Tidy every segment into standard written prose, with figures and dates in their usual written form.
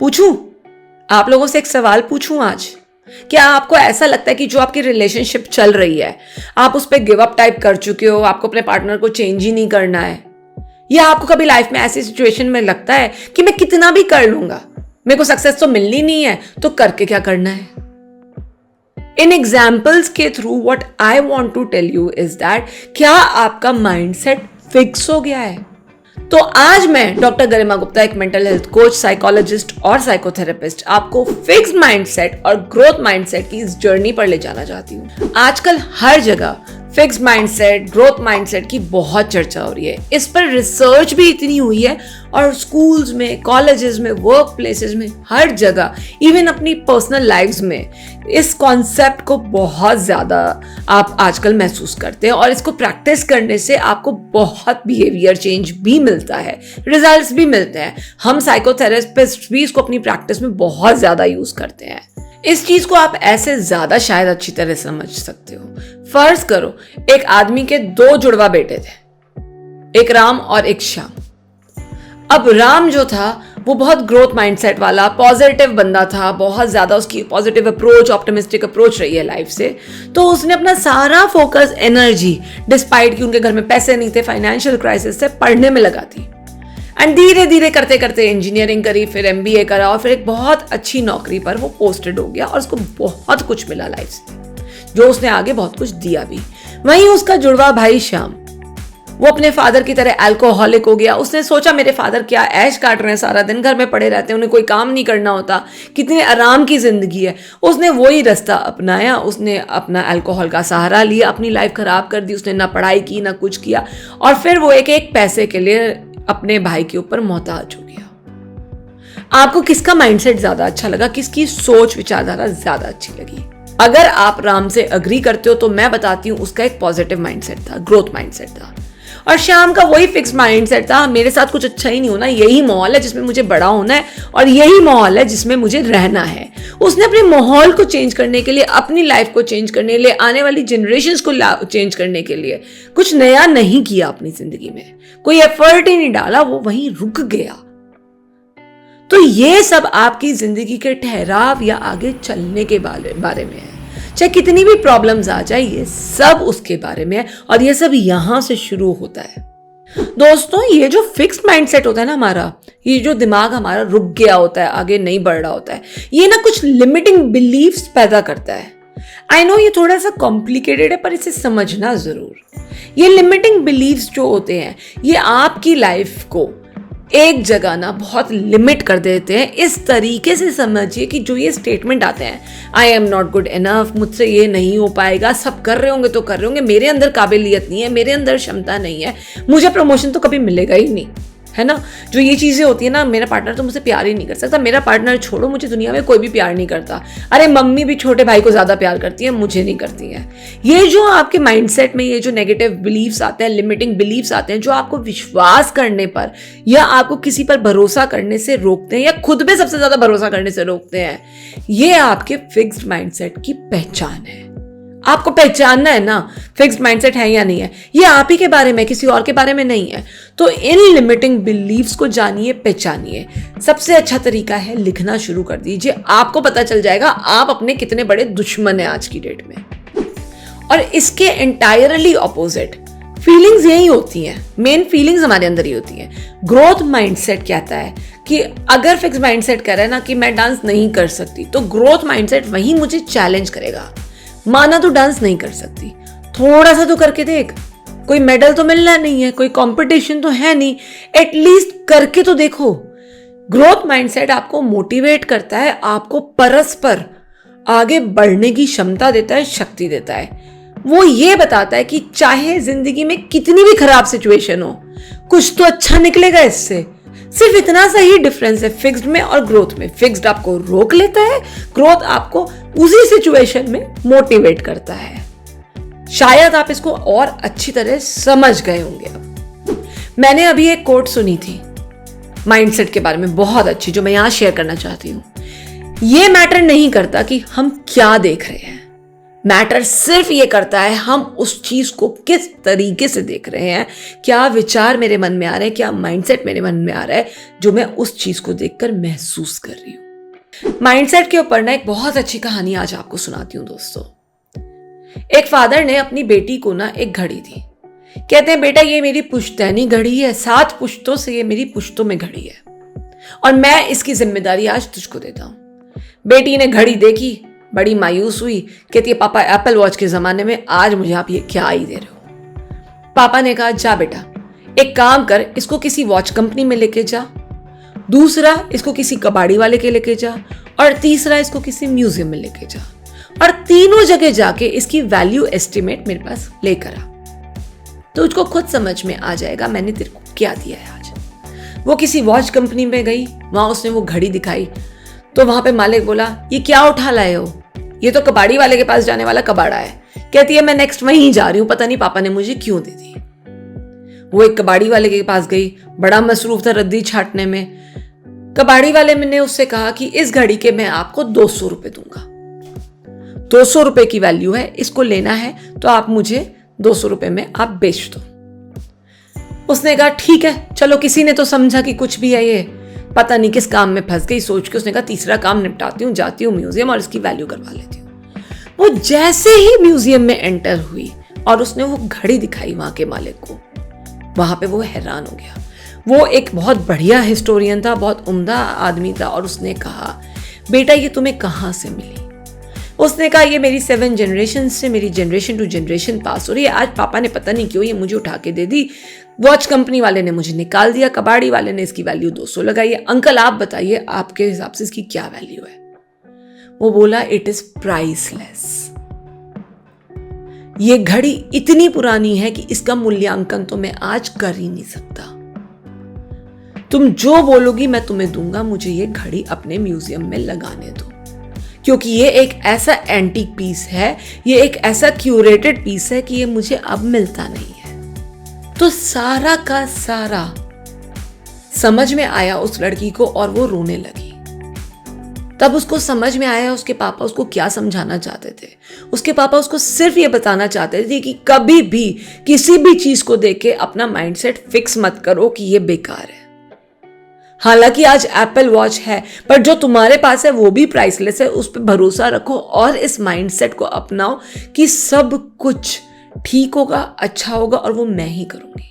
पूछूं? आप लोगों से एक सवाल पूछूं आज। क्या आपको ऐसा लगता है कि जो आपकी रिलेशनशिप चल रही है, आप उस पर गिव अप टाइप कर चुके हो, आपको अपने पार्टनर को चेंज ही नहीं करना है? या आपको कभी लाइफ में ऐसी सिचुएशन में लगता है कि मैं कितना भी कर लूंगा, मेरे को सक्सेस तो मिलनी नहीं है, तो करके क्या करना है? इन एग्जाम्पल्स के through what I want to tell you is that क्या आपका माइंडसेट फिक्स हो गया है? तो आज मैं डॉक्टर गरिमा गुप्ता, एक मेंटल हेल्थ कोच, साइकोलॉजिस्ट और साइकोथेरेपिस्ट, आपको फिक्स्ड माइंडसेट और ग्रोथ माइंडसेट की इस जर्नी पर ले जाना चाहती हूँ। आजकल हर जगह फिक्स्ड माइंडसेट, ग्रोथ माइंडसेट की बहुत चर्चा हो रही है। इस पर रिसर्च भी इतनी हुई है और स्कूल्स में, कॉलेजेस में, वर्क प्लेसेस में, हर जगह, इवन अपनी पर्सनल लाइफ्स में इस कॉन्सेप्ट को बहुत ज़्यादा आप आजकल महसूस करते हैं और इसको प्रैक्टिस करने से आपको बहुत बिहेवियर चेंज भी मिलता है, रिजल्ट्स भी मिलते हैं। हम साइकोथेरेपिस्ट भी इसको अपनी प्रैक्टिस में बहुत ज़्यादा यूज़ करते हैं। इस चीज को आप ऐसे ज्यादा शायद अच्छी तरह समझ सकते हो। फर्ज करो एक आदमी के 2 जुड़वा बेटे थे, एक राम और एक श्याम। अब राम जो था वो बहुत ग्रोथ माइंडसेट वाला, पॉजिटिव बंदा था, बहुत ज्यादा उसकी पॉजिटिव अप्रोच, ऑप्टिमिस्टिक अप्रोच रही है लाइफ से। तो उसने अपना सारा फोकस, एनर्जी, डिस्पाइट कि उनके घर में पैसे नहीं थे, फाइनेंशियल क्राइसिस से, पढ़ने में लगा दी। एंड धीरे धीरे करते करते इंजीनियरिंग करी, फिर MBA करा और फिर एक बहुत अच्छी नौकरी पर वो पोस्टेड हो गया और उसको बहुत कुछ मिला लाइफ से, जो उसने आगे बहुत कुछ दिया भी। वहीं उसका जुड़वा भाई श्याम, वो अपने फादर की तरह अल्कोहलिक हो गया। उसने सोचा मेरे फादर क्या ऐश काट रहे हैं, सारा दिन घर में पड़े रहते हैं, उन्हें कोई काम नहीं करना होता, कितने आराम की जिंदगी है। उसने वही रास्ता अपनाया, उसने अपना अल्कोहल का सहारा लिया, अपनी लाइफ खराब कर दी। उसने ना पढ़ाई की, ना कुछ किया, और फिर वो एक एक पैसे के लिए अपने भाई के ऊपर मोहताज हो गया। आपको किसका माइंडसेट ज्यादा अच्छा लगा, किसकी सोच विचारधारा ज्यादा अच्छी लगी? अगर आप राम से अग्री करते हो तो मैं बताती हूँ उसका एक पॉजिटिव माइंडसेट था, ग्रोथ माइंडसेट था। और श्याम का वही फिक्स माइंडसेट था, मेरे साथ कुछ अच्छा ही नहीं होना, यही माहौल है जिसमें मुझे बड़ा होना है और यही माहौल है जिसमें मुझे रहना है। उसने अपने माहौल को चेंज करने के लिए, अपनी लाइफ को चेंज करने के लिए, आने वाली जनरेशंस को चेंज करने के लिए कुछ नया नहीं किया अपनी जिंदगी में, कोई एफर्ट ही नहीं डाला, वो वहीं रुक गया। तो ये सब आपकी जिंदगी के ठहराव या आगे चलने के बारे में है। चाहे कितनी भी प्रॉब्लम्स आ जाए, ये सब उसके बारे में है और ये सब यहां से शुरू होता है। दोस्तों, ये जो फिक्स्ड माइंडसेट होता है ना हमारा, ये जो दिमाग हमारा रुक गया होता है, आगे नहीं बढ़ रहा होता है, ये ना कुछ लिमिटिंग बिलीव्स पैदा करता है। आई नो ये थोड़ा सा कॉम्प्लिकेटेड है, पर इसे समझना जरूर। ये लिमिटिंग बिलीव्स जो होते हैं, ये आपकी लाइफ को एक जगह ना बहुत लिमिट कर देते हैं। इस तरीके से समझिए कि जो ये स्टेटमेंट आते हैं, I am not good enough, मुझसे ये नहीं हो पाएगा, सब कर रहे होंगे तो कर रहे होंगे, मेरे अंदर काबिलियत नहीं है, मेरे अंदर क्षमता नहीं है, मुझे प्रमोशन तो कभी मिलेगा ही नहीं, है ना। जो ये चीजें होती है ना, मेरा पार्टनर तो मुझसे प्यार ही नहीं कर सकता, मेरा पार्टनर छोड़ो, मुझे दुनिया में कोई भी प्यार नहीं करता, अरे मम्मी भी छोटे भाई को ज्यादा प्यार करती है, मुझे नहीं करती है। ये जो आपके माइंडसेट में ये जो नेगेटिव बिलीव्स आते हैं, लिमिटिंग बिलीव्स आते हैं, जो आपको विश्वास करने पर या आपको किसी पर भरोसा करने से रोकते हैं या खुद पे सबसे ज्यादा भरोसा करने से रोकते हैं, ये आपके फिक्स्ड माइंडसेट की पहचान है। आपको पहचानना है ना फिक्स्ड माइंडसेट है या नहीं है। ये आप ही के बारे में, किसी और के बारे में नहीं है। तो इन लिमिटिंग बिलीव्स को जानिए, पहचानिए। सबसे अच्छा तरीका है लिखना शुरू कर दीजिए, आपको पता चल जाएगा आप अपने कितने बड़े दुश्मन हैं आज की डेट में। और इसके एंटायरली ऑपोजिट फीलिंग्स यही होती हैं, मेन फीलिंग्स हमारे अंदर ही होती हैं। ग्रोथ माइंडसेट कहता है कि अगर फिक्स माइंडसेट कह रहा है ना कि मैं डांस नहीं कर सकती, तो ग्रोथ माइंडसेट वही मुझे चैलेंज करेगा। माना तो डांस नहीं कर सकती, थोड़ा सा तो करके देख, कोई मेडल तो मिलना नहीं है, कोई कंपटीशन तो है नहीं, एटलीस्ट करके तो देखो। ग्रोथ माइंडसेट आपको मोटिवेट करता है, आपको परस्पर आगे बढ़ने की क्षमता देता है, शक्ति देता है। वो ये बताता है कि चाहे जिंदगी में कितनी भी खराब सिचुएशन हो, कुछ तो अच्छा निकलेगा इससे। सिर्फ इतना सा ही डिफरेंस है फिक्स्ड में और ग्रोथ में। फिक्स्ड आपको रोक लेता है, ग्रोथ आपको उसी सिचुएशन में मोटिवेट करता है। शायद आप इसको और अच्छी तरह समझ गए होंगे। अब मैंने अभी एक कोट सुनी थी माइंडसेट के बारे में, बहुत अच्छी, जो मैं यहां शेयर करना चाहती हूं। ये मैटर नहीं करता कि हम क्या देख रहे हैं, मैटर सिर्फ ये करता है हम उस चीज को किस तरीके से देख रहे हैं, क्या विचार मेरे मन में आ रहे हैं, क्या माइंडसेट मेरे मन में आ रहा है जो मैं उस चीज को देखकर महसूस कर रही हूं। माइंडसेट के ऊपर ना एक बहुत अच्छी कहानी आज आपको सुनाती हूं दोस्तों। एक फादर ने अपनी बेटी को ना एक घड़ी दी। कहते हैं बेटा ये मेरी पुश्तैनी घड़ी है, 7 पुश्तों से ये मेरी पुश्तों में घड़ी है और मैं इसकी जिम्मेदारी आज तुझको देता हूं। बेटी ने घड़ी देखी, बड़ी मायूस हुई, कहती है पापा एप्पल वॉच के जमाने में आज मुझे आप ये क्या ही दे रहे हो। पापा ने कहा जा बेटा एक काम कर, इसको किसी वॉच कंपनी में लेके जा, दूसरा इसको किसी कबाड़ी वाले के लेके जा और तीसरा इसको किसी म्यूजियम में लेके जा और तीनों जगह जाके इसकी वैल्यू एस्टिमेट मेरे पास लेकर आ, तो उसको खुद समझ में आ जाएगा मैंने तेरे को क्या दिया है आज। वो किसी वॉच कंपनी में गई, वहां उसने वो घड़ी दिखाई तो वहां पे मालिक बोला ये क्या उठा लाए हो, ये तो कबाड़ी वाले के पास जाने वाला कबाड़ा है। कहती है मैं नेक्स्ट वहीं जा रही हूं, पता नहीं पापा ने मुझे क्यों दे दी। वो एक कबाड़ी वाले के पास गई, बड़ा मसरूफ था रद्दी छाटने में। कबाड़ी वाले ने उससे कहा कि इस घड़ी के मैं आपको 200 रुपए दूंगा, 200 रुपए की वैल्यू है, इसको लेना है तो आप मुझे 200 रुपए में आप बेच दो। उसने कहा ठीक है चलो, किसी ने तो समझा कि कुछ भी है ये, पता नहीं किस काम में फंस गई, सोच के उसने कहा तीसरा काम निपटाती हूँ, जाती हूँ म्यूजियम और इसकी वैल्यू करवा लेती हूँ। वो जैसे ही म्यूजियम में एंटर हुई और उसने वो घड़ी दिखाई वहां के मालिक को, वहां पे वो हैरान हो गया। वो एक बहुत बढ़िया हिस्टोरियन था, बहुत उम्दा आदमी था और उसने कहा बेटा ये तुम्हें कहाँ से मिली। उसने कहा ये मेरी 7 जनरेशन से, मेरी जनरेशन टू जनरेशन पास हो रही है, आज पापा ने पता नहीं क्यों ये मुझे उठा के दे दी, वॉच कंपनी वाले ने मुझे निकाल दिया, कबाड़ी वाले ने इसकी वैल्यू 200 लगाई है, अंकल आप बताइए आपके हिसाब से इसकी क्या वैल्यू है। वो बोला इट इज प्राइसलेस। ये घड़ी इतनी पुरानी है कि इसका मूल्यांकन तो मैं आज कर ही नहीं सकता, तुम जो बोलोगी मैं तुम्हें दूंगा, मुझे ये घड़ी अपने म्यूजियम में लगाने दो, क्योंकि ये एक ऐसा एंटीक पीस है, ये एक ऐसा क्यूरेटेड पीस है कि ये मुझे अब मिलता नहीं है। तो सारा का सारा समझ में आया उस लड़की को और वो रोने लगी। तब उसको समझ में आया उसके पापा उसको क्या समझाना चाहते थे। उसके पापा उसको सिर्फ ये बताना चाहते थे कि कभी भी किसी भी चीज को देख के अपना माइंडसेट फिक्स मत करो कि ये बेकार है। हालांकि आज एप्पल वॉच है पर जो तुम्हारे पास है वो भी प्राइसलेस है, उस पर भरोसा रखो और इस माइंडसेट को अपनाओ कि सब कुछ ठीक होगा, अच्छा होगा और वो मैं ही करूंगी।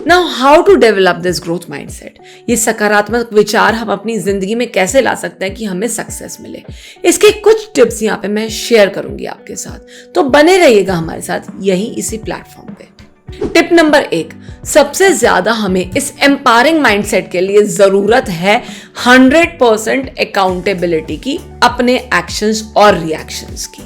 Now how to develop this growth mindset, ये सकारात्मक विचार हम अपनी जिंदगी में कैसे ला सकते हैं कि हमें सक्सेस मिले, इसके कुछ टिप्स यहाँ पे मैं शेयर करूंगी आपके साथ, तो बने रहिएगा हमारे साथ यही इसी प्लेटफॉर्म पे। टिप नंबर 1, सबसे ज्यादा हमें इस एम्पावरिंग माइंडसेट के लिए जरूरत है 100% अकाउंटेबिलिटी की, अपने एक्शंस और रिएक्शंस की।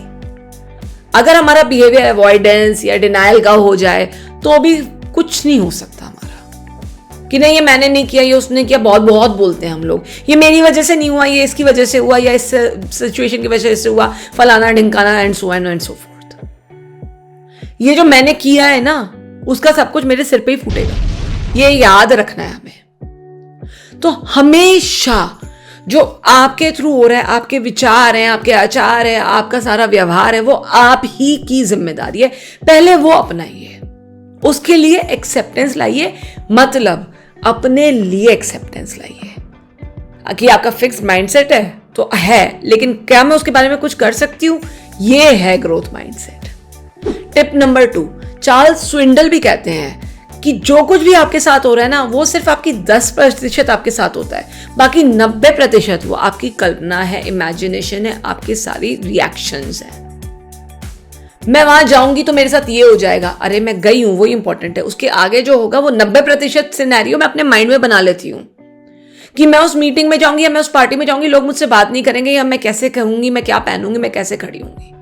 अगर हमारा बिहेवियर अवॉइडेंस या डिनायल का हो जाए तो भी कुछ नहीं हो सकता हमारा, कि नहीं ये मैंने नहीं किया, ये उसने किया, बहुत बहुत बोलते हैं हम लोग, ये मेरी वजह से नहीं हुआ, ये इसकी वजह से हुआ, या इस सिचुएशन की वजह से हुआ, फलाना ढिमकाना and so and so forth. ये जो मैंने किया है ना उसका सब कुछ मेरे सिर पे ही फूटेगा, ये याद रखना है हमें। तो हमेशा जो आपके थ्रू हो रहा है, आपके विचार हैं, आपके आचार है, आपका सारा व्यवहार है, वो आप ही की जिम्मेदारी है, पहले वो अपनाइए, उसके लिए एक्सेप्टेंस लाइए, मतलब अपने लिए एक्सेप्टेंस लाइए कि आपका फिक्स्ड माइंडसेट है तो है, लेकिन क्या मैं उसके बारे में कुछ कर सकती हूं, ये है growth mindset. Tip number 2, Charles स्विंडल भी कहते हैं कि जो कुछ भी आपके साथ हो रहा है ना वो सिर्फ आपकी 10% आपके साथ होता है, बाकी 90% वो आपकी कल्पना है, इमेजिनेशन है, आपकी सारी रिएक्शंस है। मैं वहां जाऊंगी तो मेरे साथ ये हो जाएगा, अरे मैं गई हूं वो इंपॉर्टेंट है, उसके आगे जो होगा वो 90% सिनेरियो मैं अपने माइंड में बना लेती हूँ कि मैं उस मीटिंग में जाऊंगी या मैं उस पार्टी में जाऊंगी, लोग मुझसे बात नहीं करेंगे, या मैं कैसे कहूंगी, मैं क्या पहनूंगी, मैं कैसे खड़ी होंगी,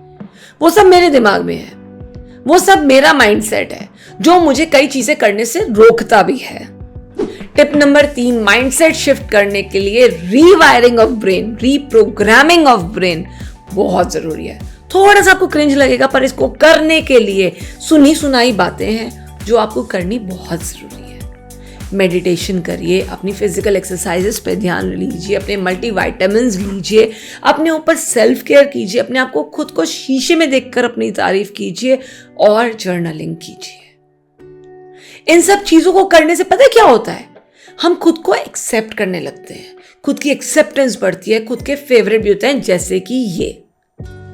वो सब मेरे दिमाग में है, वो सब मेरा माइंडसेट है जो मुझे कई चीजें करने से रोकता भी है। टिप नंबर 3, माइंडसेट शिफ्ट करने के लिए rewiring of brain, reprogramming of brain बहुत जरूरी है। थोड़ा सा आपको क्रिंज लगेगा पर इसको करने के लिए सुनी सुनाई बातें हैं जो आपको करनी बहुत जरूरी है। मेडिटेशन करिए, अपनी फिजिकल एक्सरसाइजेस पे ध्यान लीजिए, अपने मल्टीविटामिन्स लीजिए, अपने ऊपर सेल्फ केयर कीजिए, अपने आप को खुद को शीशे में देखकर अपनी तारीफ कीजिए और जर्नलिंग कीजिए। इन सब चीजों को करने से पता है क्या होता है, हम खुद को एक्सेप्ट करने लगते हैं, खुद की एक्सेप्टेंस बढ़ती है, खुद के फेवरेट भी होते हैं, जैसे कि ये।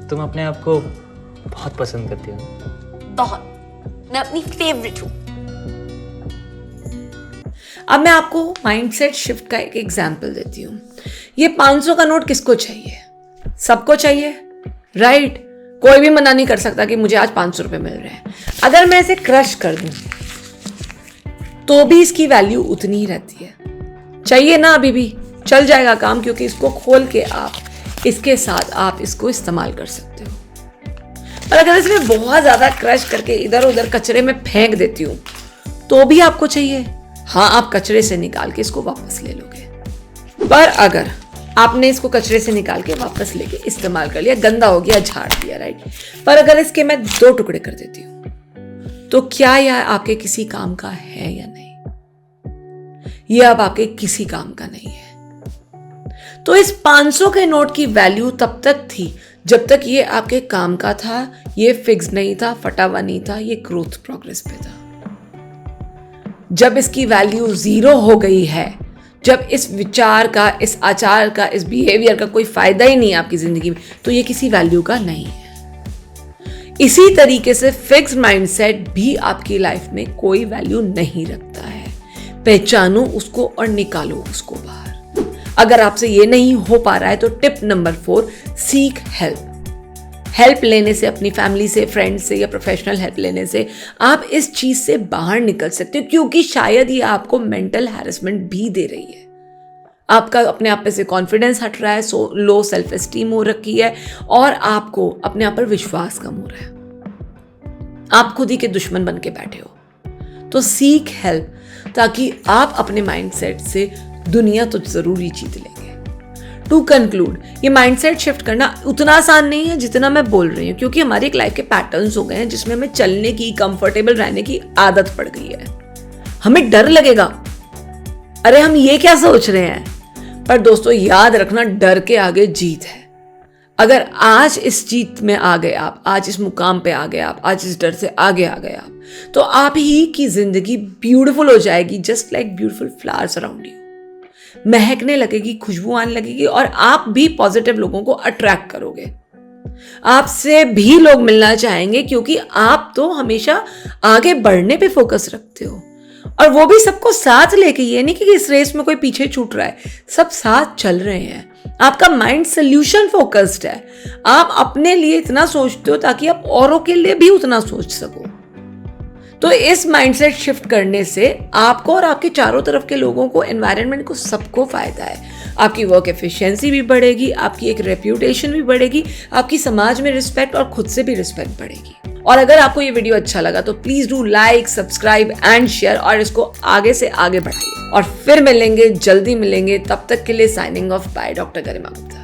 तुम अपने आप को बहुत पसंद करती हो? बहुत, मैं अपनी फेवरेट हूं। अब मैं आपको माइंडसेट शिफ्ट का एक एग्जाम्पल देती हूँ। ये 500 का नोट किसको चाहिए? सबको चाहिए, राइट? कोई भी मना नहीं कर सकता कि मुझे आज 500 रुपए मिल रहे हैं। अगर मैं इसे क्रश कर दूं तो भी इसकी वैल्यू उतनी ही रहती है। चाहिए ना, अभी भी चल जाएगा काम, क्योंकि इसको खोल के आप इसके साथ आप इसको इस्तेमाल कर सकते हो। पर अगर इसमें बहुत ज्यादा क्रश करके इधर उधर कचरे में फेंक देती हूं तो भी आपको चाहिए। हाँ, आप कचरे से निकाल के इसको वापस ले लोगे। पर अगर आपने इसको कचरे से निकाल के वापस लेके इस्तेमाल कर लिया, गंदा हो गया, झाड़ दिया, राइट? पर अगर इसके मैं 2 टुकड़े कर देती हूं तो क्या यह आपके किसी काम का है या नहीं? यह अब आपके किसी काम का नहीं है। तो इस 500 के नोट की वैल्यू तब तक थी जब तक ये आपके काम का था, ये फिक्स नहीं था, फटा हुआ नहीं था, ये ग्रोथ प्रोग्रेस पे था। जब इसकी वैल्यू 0 हो गई है, जब इस विचार का, इस आचार का, इस बिहेवियर का कोई फायदा ही नहीं है आपकी जिंदगी में, तो ये किसी वैल्यू का नहीं है। इसी तरीके से फिक्स माइंडसेट भी आपकी लाइफ में कोई वैल्यू नहीं रखता है। पहचानो उसको और निकालो उसको बाहर। अगर आपसे ये नहीं हो पा रहा है तो tip number 4, seek help. Help लेने से, अपनी फैमिली से, फ्रेंड से या प्रोफेशनल हेल्प लेने से आप इस चीज से बाहर निकल सकते हो, क्योंकि शायद ये आपको मेंटल हैरेसमेंट भी दे रही है। आपका अपने आप पे से कॉन्फिडेंस हट रहा है, लो सेल्फ एस्टीम हो रखी है और आपको अपने आप पर विश्वास कम हो रहा है। आप खुद ही के दुश्मन बन के बैठे हो। तो सीक हेल्प, ताकि आप अपने माइंडसेट से दुनिया तो जरूरी जीत लेंगे। टू कंक्लूड, ये माइंडसेट शिफ्ट करना उतना आसान नहीं है जितना मैं बोल रही हूँ, क्योंकि हमारी एक लाइफ के पैटर्न्स हो गए हैं जिसमें हमें चलने की, कंफर्टेबल रहने की आदत पड़ गई है। हमें डर लगेगा, अरे हम ये क्या सोच रहे हैं? पर दोस्तों याद रखना, डर के आगे जीत है। अगर आज इस जीत में आ गए आप, आज इस मुकाम पे आ गए आप, आज इस डर से आगे आ गए आप, तो आप ही की जिंदगी ब्यूटीफुल हो जाएगी, just like beautiful flowers around you. महकने लगेगी, खुशबू आने लगेगी और आप भी पॉजिटिव लोगों को अट्रैक्ट करोगे। आपसे भी लोग मिलना चाहेंगे, क्योंकि आप तो हमेशा आगे बढ़ने पे फोकस रखते हो, और वो भी सबको साथ लेके। ये नहीं कि इस रेस में कोई पीछे छूट रहा है, सब साथ चल रहे हैं। आपका माइंड सोल्यूशन फोकस्ड है। आप अपने लिए इतना सोचते हो ताकि आप औरों के लिए भी उतना सोच सको। तो इस माइंडसेट शिफ्ट करने से आपको और आपके चारों तरफ के लोगों को, एनवायरनमेंट को, सबको फायदा है। आपकी वर्क एफिशिएंसी भी बढ़ेगी, आपकी एक रेप्यूटेशन भी बढ़ेगी, आपकी समाज में रिस्पेक्ट और खुद से भी रिस्पेक्ट बढ़ेगी। और अगर आपको ये वीडियो अच्छा लगा तो please do like, subscribe and share, और इसको आगे से आगे बढ़ाइए। और फिर मिलेंगे, जल्दी मिलेंगे। तब तक के लिए साइनिंग ऑफ बाय, डॉक्टर गरिमा गुप्ता।